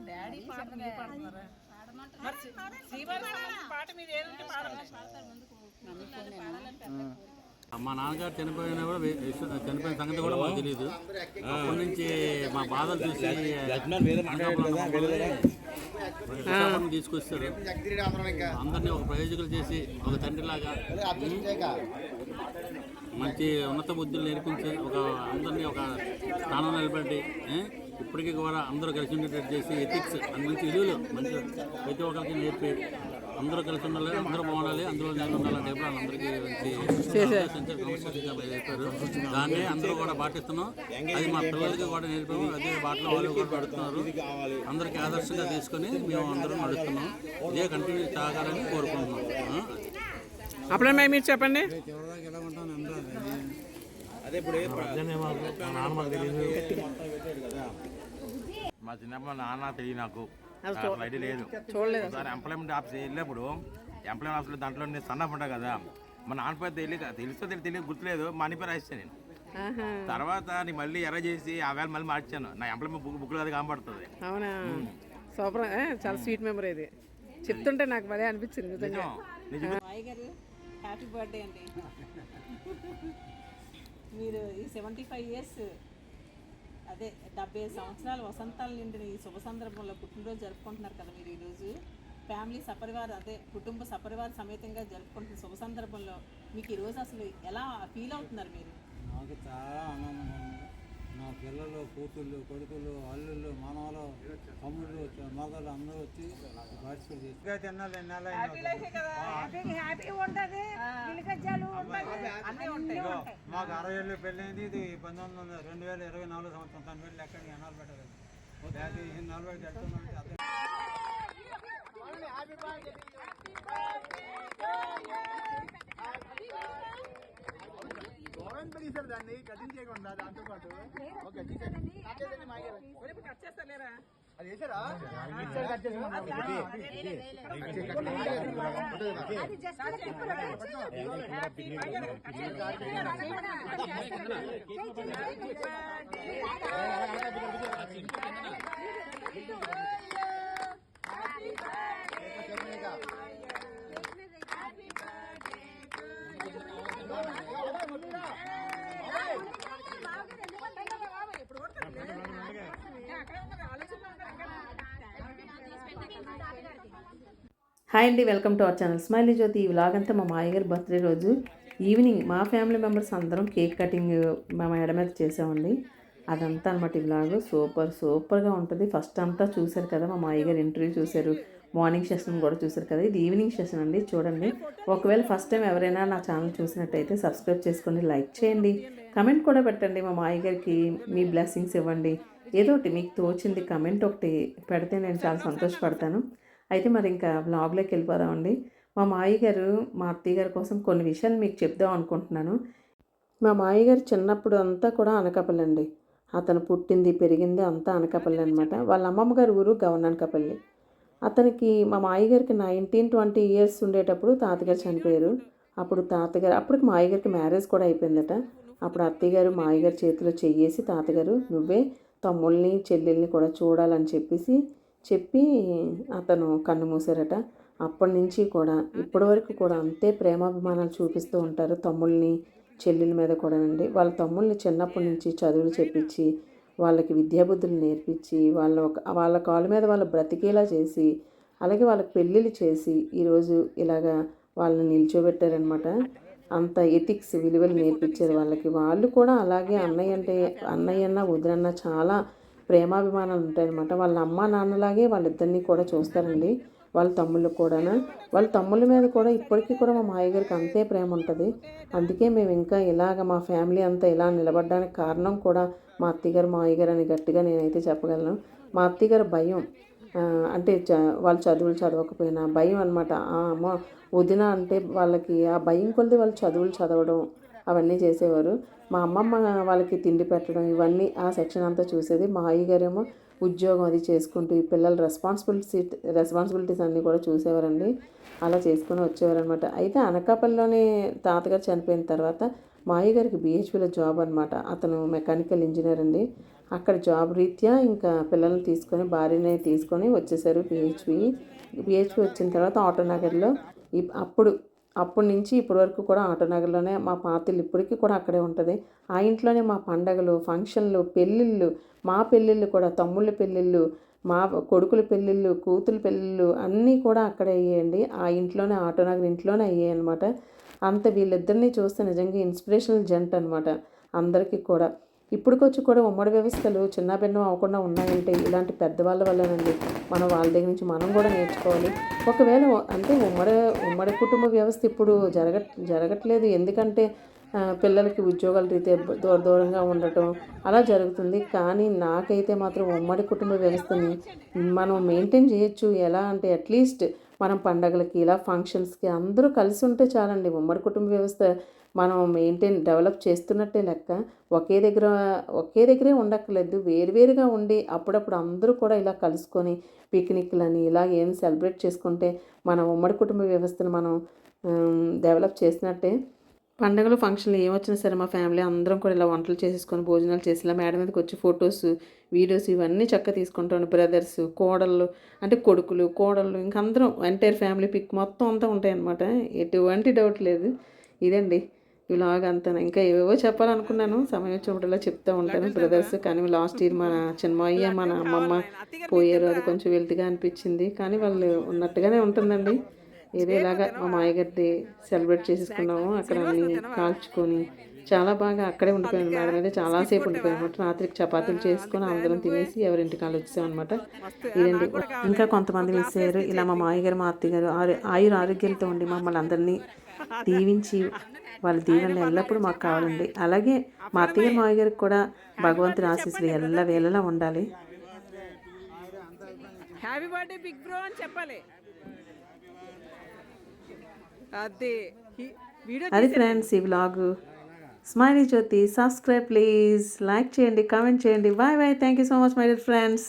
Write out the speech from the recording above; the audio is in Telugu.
డాడీ పాట పాడుతున్నారా? పాట మీద ఏదంటే మా నాన్నగారు చనిపోయిన కూడా చనిపోయిన సంగతి కూడా మాకు తెలియదు. అప్పటి నుంచి మా బాధలు చూసి తీసుకొస్తారు. అందరినీ ఒక ప్రయోజకులు చేసి ఒక తండ్రిలాగా మంచి ఉన్నత బుద్ధులు నేర్పించి అందరినీ ఒక స్థానం నిలబెట్టి ఇప్పటికీ కూడా అందరూ కలిసి ఉండేటట్టు చేసి ఎథిక్స్ మంచి విలువలు మంచి ప్రతి ఒక్కరికి నేర్పి అందరూ కలిసి ఉండాలి, అందరూ బాగుండాలి, అందులో నేను ఉండాలంటే అందరికీ చెప్పారు. దాన్ని అందరూ కూడా పాటిస్తున్నాం. అది మా పిల్లలకి కూడా నేర్పాము. అదే బాటలో వాళ్ళు కూడా పడుతున్నారు. అందరికీ ఆదర్శంగా తీసుకొని మేము అందరం నడుస్తున్నాం. ఇదే కంటిన్యూ సాగాలని కోరుకుంటున్నాం. అప్పుడే మీరు చెప్పండి. మా చిన్నప్పుడు నాన్న తెలియదు, నాకు ఐడియా లేదు. ఒకసారి ఎంప్లాయ్మెంట్ ఆఫీస్ వెళ్ళినప్పుడు ఎంప్లాయ్మెంట్ ఆఫీస్లో దాంట్లో నేను సన్నఫ్ ఉంటా కదా, మా నాన్న పేరు తెలియదు గుర్తులేదు. మా అన్ని పేరు రాస్తాను నేను. తర్వాత నేను మళ్ళీ ఎర్ర చేసి ఆ వేళ మళ్ళీ మార్చాను. నా ఎంప్లాయ్మెంట్ బుక్లో అది కనబడుతుంది. అవునా, సూపర్. చాలా స్వీట్ మెమరీ ఇది. చెప్తుంటే నాకు భలే అనిపించింది నిజంగా. హ్యాపీ బర్త్డే అండి. మీరు ఈ 75 ఇయర్స్ అదే 70 సంవత్సరాల వసంతాలు నిండిన ఈ శుభ సందర్భంలో పుట్టినరోజు జరుపుకుంటున్నారు కదా మీరు. ఈరోజు ఫ్యామిలీ సపరివార కుటుంబ సపరివార సమేతంగా జరుపుకుంటున్న శుభ సందర్భంలో మీకు ఈరోజు అసలు ఎలా ఫీల్ అవుతున్నారు మీరు? నాకు చాలా ఆనందంగా ఉంది. నా పిల్లలు, కూతుళ్ళు, కొడుకులు, అల్లుళ్ళు, మనవలు, తమ్ముళ్ళు, మదలు అందరూ వచ్చి పార్టిసిపేట్ చేసి తినాలి. మాకు 60 ఏళ్ళు పెళ్ళైంది. ఇది 2024 సంవత్సరం. తన పెళ్ళి ఎక్కడికి ఎన్నాళ్ళు పెట్టలేదు. 40 వెళ్తుందంటే దాన్ని కటింగ్ చేయకుండా దాంతో పాటు కట్ చేస్తలేరా? అది చేశారా? హాయ్ అండి, welcome to our channel smiley Jyothi. ఈ వ్లాగ్ అంతా మా మాయగారి బర్త్డే రోజు ఈవినింగ్ మా ఫ్యామిలీ మెంబర్స్ అందరం కేక్ కటింగ్ మా మేడ మీద చేసామండి. అదంతా అనమాట ఈ వ్లాగ్. సూపర్గా ఉంటుంది. ఫస్ట్ అంతా చూశారు కదా, మా మాయగారు ఇంటర్వ్యూ చూశారు, మార్నింగ్ సెషన్ కూడా చూశారు కదా. ఇది ఈవినింగ్ సెషన్ అండి. చూడండి, ఒకవేళ ఫస్ట్ టైం ఎవరైనా నా ఛానల్ చూసినట్టయితే సబ్స్క్రైబ్ చేసుకొని లైక్ చేయండి, కమెంట్ కూడా పెట్టండి. మా మాయగారికి మీ బ్లెస్సింగ్స్ ఇవ్వండి. ఏదో ఒకటి మీకు తోచింది కమెంట్ ఒకటి పెడితే నేను చాలా సంతోషపడతాను. అయితే మరి ఇంకా వ్లాగ్లోకి వెళ్ళిపోదామండి. మా మాయగారు మా అత్తయ్య గారి కోసం కొన్ని విషయాలు మీకు చెప్దాం అనుకుంటున్నాను. మా మాయగారు చిన్నప్పుడు అంతా కూడా అనకాపల్లి అండి. అతను పుట్టింది పెరిగింది అంతా అనకాపల్లి అనమాట. వాళ్ళ అమ్మమ్మ గారి ఊరు గవననకాపల్లి. అతనికి మా మాయగారికి 19-20 ఇయర్స్ ఉండేటప్పుడు తాతగారు చనిపోయారు. అప్పటికి మాయగారికి మ్యారేజ్ కూడా అయిపోయిందట. అప్పుడు అత్తయ్య గారు మాయగారి చేతిలో చెయ్యేసి, తాతగారు నువ్వే తమ్ముళ్ళని చెల్లెల్ని కూడా చూడాలని చెప్పి అతను కన్ను మూసారట. అప్పటి నుంచి కూడా ఇప్పటివరకు కూడా అంతే ప్రేమాభిమానాలు చూపిస్తూ ఉంటారు తమ్ముళ్ళని చెల్లెల మీద కూడానండి. వాళ్ళ తమ్ముళ్ళని చిన్నప్పటి నుంచి చదువులు చెప్పించి వాళ్ళకి విద్యాబుద్ధులు నేర్పించి వాళ్ళ కాళ్ళ మీద వాళ్ళు బ్రతికేలా చేసి, అలాగే వాళ్ళకి పెళ్ళిళ్ళు చేసి ఈరోజు ఇలాగా వాళ్ళని నిల్చోబెట్టారనమాట. అంత ఎథిక్స్ విలువలు నేర్పించారు వాళ్ళకి. వాళ్ళు కూడా అలాగే అన్నయ్యన్న వదినన్న చాలా ప్రేమాభిమానాలు ఉంటాయన్నమాట. వాళ్ళ అమ్మ నాన్నలాగే వాళ్ళిద్దరినీ కూడా చూస్తారండి. వాళ్ళ తమ్ముళ్ళు కూడా, వాళ్ళ తమ్ముళ్ళ మీద కూడా ఇప్పటికీ కూడా మా మాయగారికి అంతే ప్రేమ ఉంటుంది. అందుకే మేము ఇంకా ఇలాగ మా ఫ్యామిలీ అంతా ఇలా నిలబడడానికి కారణం కూడా మా అత్తగారు మాయగారు అని గట్టిగా నేనైతే చెప్పగలను. మా అత్తగారు భయం అంటే వాళ్ళు చదువులు చదవకపోయినా భయం అనమాట. అమ్మ వదిన అంటే వాళ్ళకి ఆ భయం కొలిది వాళ్ళు చదువులు చదవడం అవన్నీ చేసేవారు. మా అమ్మమ్మ వాళ్ళకి తిండి పెట్టడం ఇవన్నీ ఆ సెక్షన్ అంతా చూసేది. మా అయ్యగారేమో ఉద్యోగం అది చేసుకుంటూ ఈ పిల్లల రెస్పాన్సిబిలిటీస్ అన్నీ కూడా చూసేవారండి. అలా చేసుకుని వచ్చేవారనమాట. అయితే అనకాపల్లిలోనే తాతగారు చనిపోయిన తర్వాత మా అయ్యగారికి BHPలో జాబ్ అనమాట. అతను మెకానికల్ ఇంజనీర్ అండి. అక్కడ జాబ్ రీత్యా ఇంకా పిల్లల్ని తీసుకొని భార్యని తీసుకొని వచ్చేసారు BHP వచ్చిన తర్వాత ఆటోనగర్లో అప్పటి నుంచి ఇప్పటి వరకు కూడా ఆటోనగర్లోనే మా పాతిళ్ళు ఇప్పటికీ కూడా అక్కడే ఉంటుంది. ఆ ఇంట్లోనే మా పండగలు, ఫంక్షన్లు, పెళ్ళిళ్ళు, మా పెళ్ళిళ్ళు కూడా, తమ్ముళ్ళ పెళ్ళిళ్ళు, మా కొడుకుల పెళ్ళిళ్ళు, కూతురు పెళ్ళిళ్ళు అన్నీ కూడా అక్కడే అయ్యాయండి. ఆ ఇంట్లోనే ఆటోనగర్ ఇంట్లోనే అయ్యాయి అనమాట. అంత వీళ్ళిద్దరినీ చూస్తే నిజంగా ఇన్స్పిరేషనల్ జంట అనమాట అందరికీ కూడా. ఇప్పటికొచ్చి కూడా ఉమ్మడి వ్యవస్థలు చిన్న భిన్నం అవ్వకుండా ఉన్నాయంటే ఇలాంటి పెద్దవాళ్ళ వల్లనండి. మనం వాళ్ళ దగ్గర నుంచి మనం కూడా నేర్చుకోవాలి. ఒకవేళ అంటే ఉమ్మడి కుటుంబ వ్యవస్థ ఇప్పుడు జరగట్లేదు. ఎందుకంటే పిల్లలకి ఉద్యోగాల రీత్యా దూరంగా ఉండటం అలా జరుగుతుంది. కానీ నాకైతే మాత్రం ఉమ్మడి కుటుంబ వ్యవస్థని మనం మెయింటైన్ చేయొచ్చు. ఎలా అంటే అట్లీస్ట్ మనం పండగలకి ఇలా ఫంక్షన్స్కి అందరూ కలిసి ఉంటే చాలండి. ఉమ్మడి కుటుంబ వ్యవస్థ మనం డెవలప్ చేస్తున్నట్టే లెక్క. ఒకే దగ్గరే ఉండక్కర్లేదు, వేరువేరుగా ఉండి అప్పుడప్పుడు అందరూ కూడా ఇలా కలుసుకొని పిక్నిక్లని ఇలా ఏం సెలబ్రేట్ చేసుకుంటే మన ఉమ్మడి కుటుంబ వ్యవస్థను మనం డెవలప్ చేసినట్టే. పండుగలు ఫంక్షన్లు ఏమొచ్చినా సరే మా ఫ్యామిలీ అందరం కూడా ఇలా వంటలు చేసేసుకొని భోజనాలు చేసి ఇలా మేడ మీదకి వచ్చి ఫొటోస్, వీడియోస్ ఇవన్నీ చక్కగా తీసుకుంటాను. బ్రదర్స్, కోడళ్ళు అంటే కొడుకులు, కోడళ్ళు ఇంక అందరం ఎంటైర్ ఫ్యామిలీ పిక్ మొత్తం అంతా ఉంటాయన్నమాట. ఎటువంటి డౌట్ లేదు. ఇదండి ఇలాగ అంతా. ఇంకా ఏవేవో చెప్పాలనుకున్నాను, సమయం వచ్చినప్పుడల్లా చెప్తూ ఉంటాను బ్రదర్స్. కానీ లాస్ట్ ఇయర్ మన చిన్నమయ్య మన అమ్మమ్మ పోయారు. అది కొంచెం వెల్తిగా అనిపించింది. కానీ వాళ్ళు ఉన్నట్టుగానే ఉంటుందండి. ఏదో ఇలాగా మా మాయగారిది సెలబ్రేట్ చేసేసుకున్నాము. అక్కడ అన్ని కాల్చుకొని చాలా బాగా అక్కడే ఉండిపోయాను. మేడం అయితే చాలాసేపు ఉండిపోయాను అనమాట. రాత్రికి చపాతీలు చేసుకొని అందరం తినేసి ఎవరింటికి వాళ్ళు వచ్చామన్నమాట. ఇదండి. ఇంకా కొంతమంది మిస్ అయ్యారు. ఇలా మా మాయగారు, మా అత్తగారు ఆరోగ్యాలతో ఉండి మమ్మల్ని అందరినీ దీవించి వాళ్ళ దీవెనలు ఎల్లప్పుడూ మాకు కావాలండి. అలాగే మా అత్తగారు, మాయగారికి కూడా భగవంతుని ఆశీస్సులు ఎల్లవేళలా ఉండాలి. హ్యాపీ బర్త్డే బిగ్ బ్రో అని చెప్పాలి. అది ఫ్రెండ్స్ ఈ vlog. Smiley Jyothi. Subscribe please, like చేయండి, కామెంట్ చేయండి. Bye bye. Thank you so much my dear friends.